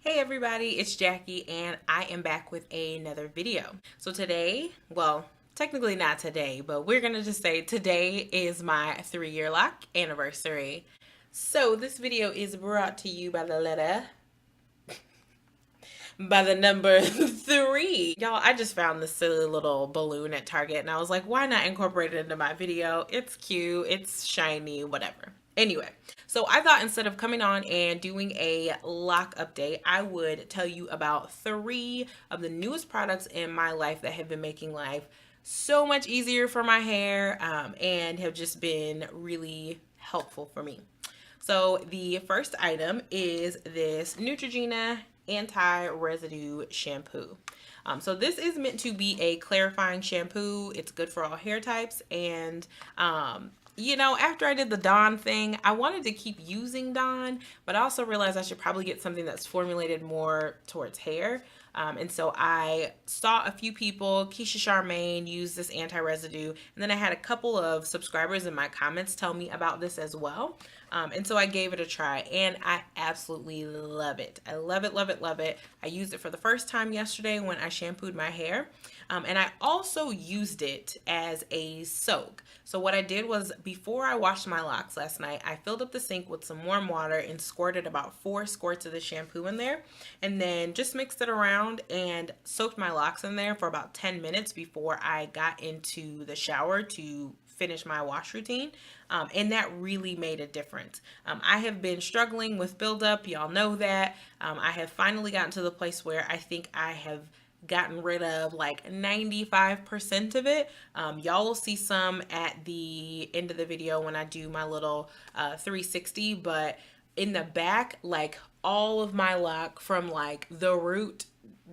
Hey everybody, it's Jackie and I am back with another video. So today, well, technically not today, but we're gonna just say today is my 3-year lock anniversary. So this video is brought to you by the number 3. Y'all, I just found this silly little balloon at Target and I was like, why not incorporate it into my video? It's cute, it's shiny, whatever. Anyway, so I thought instead of coming on and doing a lock update, I would tell you about 3 of the newest products in my life that have been making life so much easier for my hair and have just been really helpful for me. So the first item is this Neutrogena anti-residue shampoo. So this is meant to be a clarifying shampoo. It's good for all hair types. And, you know, after I did the Dawn thing, I wanted to keep using Dawn, but I also realized I should probably get something that's formulated more towards hair. And so I saw a few people, Keisha Charmaine, use this anti-residue. And then I had a couple of subscribers in my comments tell me about this as well. And so I gave it a try and I absolutely love it. I love it, love it, love it. I used it for the first time yesterday when I shampooed my hair. And I also used it as a soak. So what I did was before I washed my locks last night, I filled up the sink with some warm water and squirted about 4 squirts of the shampoo in there. And then just mixed it around and soaked my locks in there for about 10 minutes before I got into the shower to finish my wash routine. And that really made a difference. I have been struggling with buildup. Y'all know that. I have finally gotten to the place where I think I have gotten rid of like 95% of it. Y'all will see some at the end of the video when I do my little 360, but in the back, like all of my lock from like the root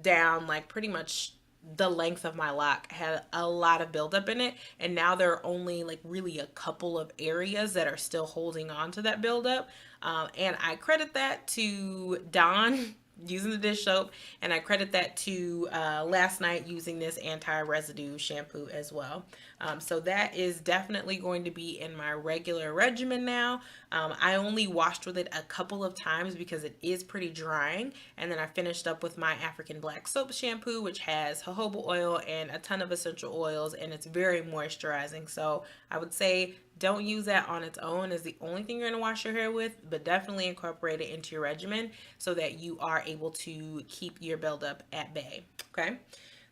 down, like pretty much the length of my lock had a lot of buildup in it, and now there are only like really a couple of areas that are still holding on to that buildup. And I credit that to Dawn using the dish soap, and I credit that to last night using this anti-residue shampoo as well. So that is definitely going to be in my regular regimen now. I only washed with it a couple of times because it is pretty drying, and then I finished up with my African black soap shampoo, which has jojoba oil and a ton of essential oils, and it's very moisturizing. So I would say don't use that on its own as the only thing you're going to wash your hair with, but definitely incorporate it into your regimen so that you are able to keep your buildup at bay. Okay.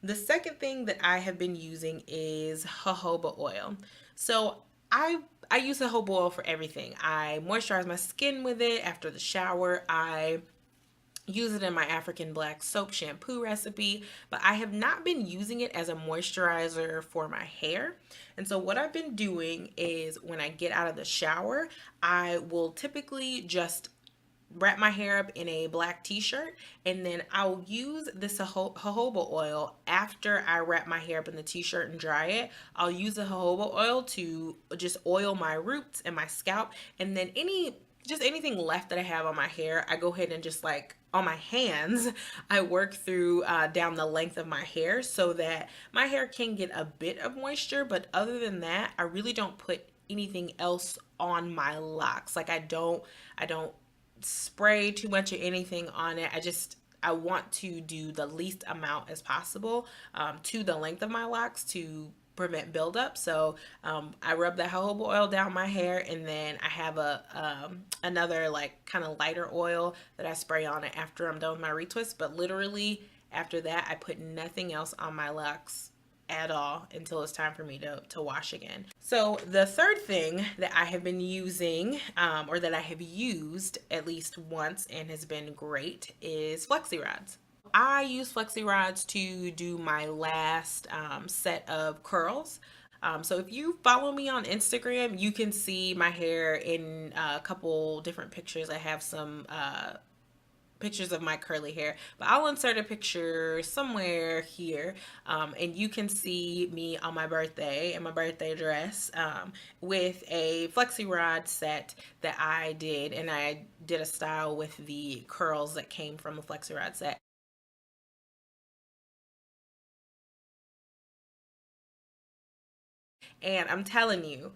The second thing that I have been using is jojoba oil. So I use jojoba oil for everything. I moisturize my skin with it after the shower. I use it in my African black soap shampoo recipe, but I have not been using it as a moisturizer for my hair. And so what I've been doing is when I get out of the shower, I will typically just wrap my hair up in a black t-shirt, and then I'll use this jojoba oil after I wrap my hair up in the t-shirt and dry it. I'll use the jojoba oil to just oil my roots and my scalp, and then anything left that I have on my hair, I go ahead and just like on my hands, I work through down the length of my hair so that my hair can get a bit of moisture, but other than that, I really don't put anything else on my locks. Like I don't spray too much or anything on it. I want to do the least amount as possible to the length of my locks to prevent buildup. So I rub the jojoba oil down my hair, and then I have another like kind of lighter oil that I spray on it after I'm done with my retwist. But literally after that, I put nothing else on my locks at all until it's time for me to wash again. So the third thing that I have been using or that I have used at least once and has been great is flexi rods. I use flexi rods to do my last set of curls. So if you follow me on Instagram, you can see my hair in a couple different pictures. I have some pictures of my curly hair, but I'll insert a picture somewhere here, and you can see me on my birthday in my birthday dress with a flexi rod set that I did, and I did a style with the curls that came from the flexi rod set. And I'm telling you,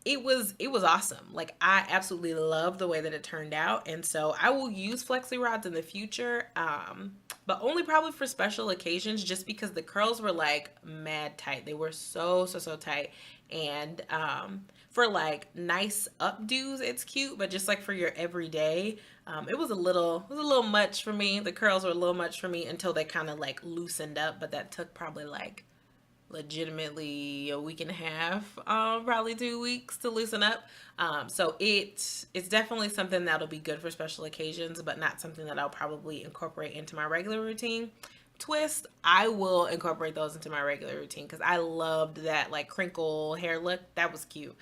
it was awesome. Like, I absolutely love the way that it turned out, and so I will use flexi rods in the future, but only probably for special occasions, just because the curls were like mad tight. They were so tight, and for like nice updos, it's cute, but just like for your everyday, it was a little much for me. The curls were a little much for me until they kind of like loosened up, but that took probably like legitimately a week and a half, probably 2 weeks to loosen up. So it's definitely something that'll be good for special occasions, but not something that I'll probably incorporate into my regular routine. Twist, I will incorporate those into my regular routine because I loved that like crinkle hair look. That was cute.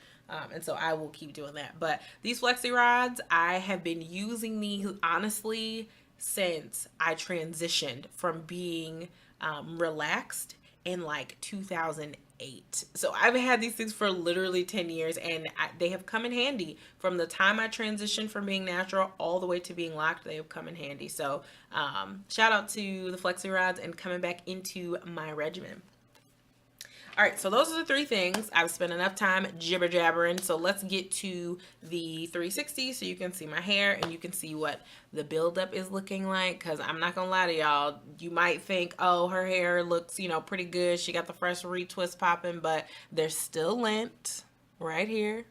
And so I will keep doing that. But these flexi rods, I have been using these honestly since I transitioned from being relaxed in like 2008. So I've had these things for literally 10 years, and they have come in handy from the time I transitioned from being natural all the way to being locked. They have come in handy. So shout out to the flexi rods and coming back into my regimen. All right, so those are the three things. I've spent enough time jibber jabbering. So let's get to the 360 so you can see my hair and you can see what the buildup is looking like. Because I'm not going to lie to y'all. You might think, oh, her hair looks, pretty good. She got the fresh retwist popping, but there's still lint right here.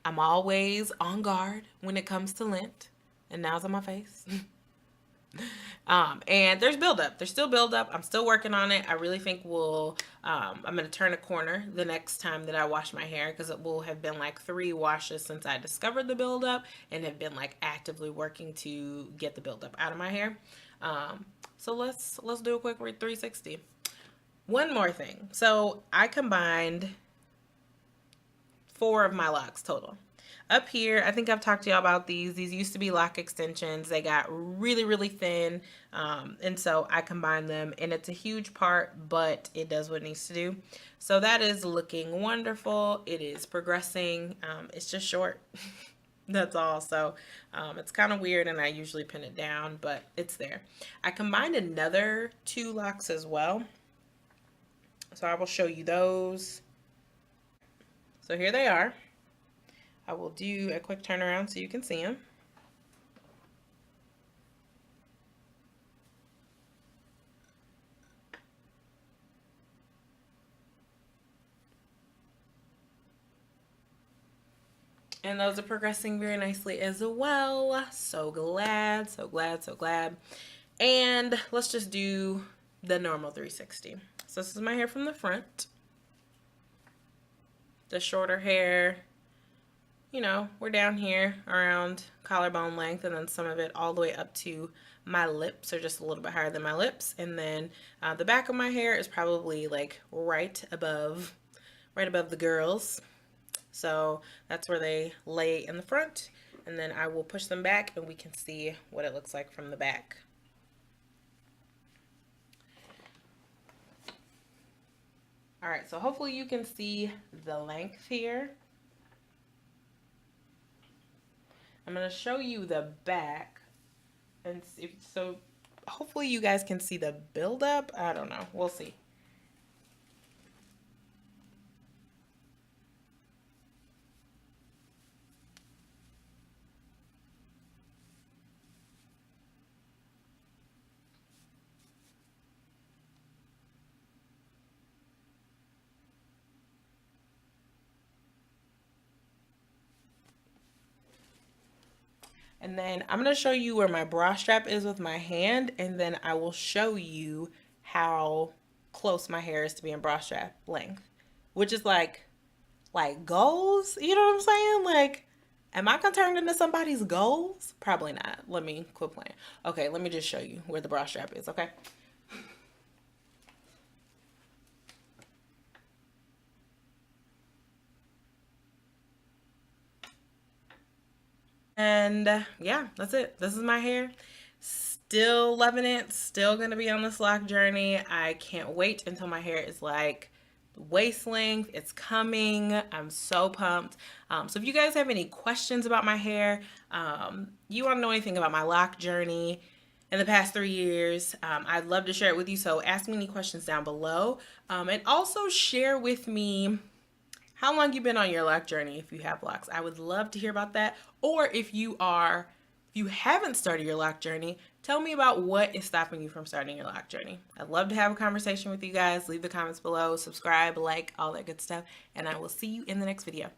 I'm always on guard when it comes to lint. And now it's on my face. And there's buildup. There's still buildup. I'm still working on it. I really think I'm going to turn a corner the next time that I wash my hair, because it will have been like 3 washes since I discovered the buildup and have been like actively working to get the buildup out of my hair. So let's do a quick 360. One more thing. So I combined 4 of my locks total. Up here, I think I've talked to y'all about these. These used to be lock extensions. They got really thin, and so I combined them, and it's a huge part, but it does what it needs to do. So that is looking wonderful. It is progressing. It's just short. That's all. So it's kind of weird, and I usually pin it down, but it's there. I combined another 2 locks as well, so I will show you those. So here they are. I will do a quick turnaround so you can see them. And those are progressing very nicely as well. So glad, so glad, so glad. And let's just do the normal 360. So this is my hair from the front. The shorter hair. We're down here around collarbone length, and then some of it all the way up to my lips, or just a little bit higher than my lips. And then the back of my hair is probably like right above the girls. So that's where they lay in the front, and then I will push them back and we can see what it looks like from the back. All right, so hopefully you can see the length here. I'm going to show you the back, and so hopefully you guys can see the buildup. I don't know. We'll see. And then I'm going to show you where my bra strap is with my hand, and then I will show you how close my hair is to being bra strap length, which is like goals. You know what I'm saying? Like, am I gonna turn into somebody's goals? Probably not. Let me quit playing. Okay, let me just show you where the bra strap is, okay? And yeah, that's it. This is my hair. Still loving it. Still gonna be on this lock journey. I can't wait until my hair is like waist length. It's coming. I'm so pumped. So if you guys have any questions about my hair, you want to know anything about my lock journey in the past 3 years, I'd love to share it with you. So ask me any questions down below, and also share with me how long you been on your lock journey if you have locks. I would love to hear about that. Or if you haven't started your lock journey, tell me about what is stopping you from starting your lock journey. I'd love to have a conversation with you guys. Leave the comments below, subscribe, like, all that good stuff, and I will see you in the next video.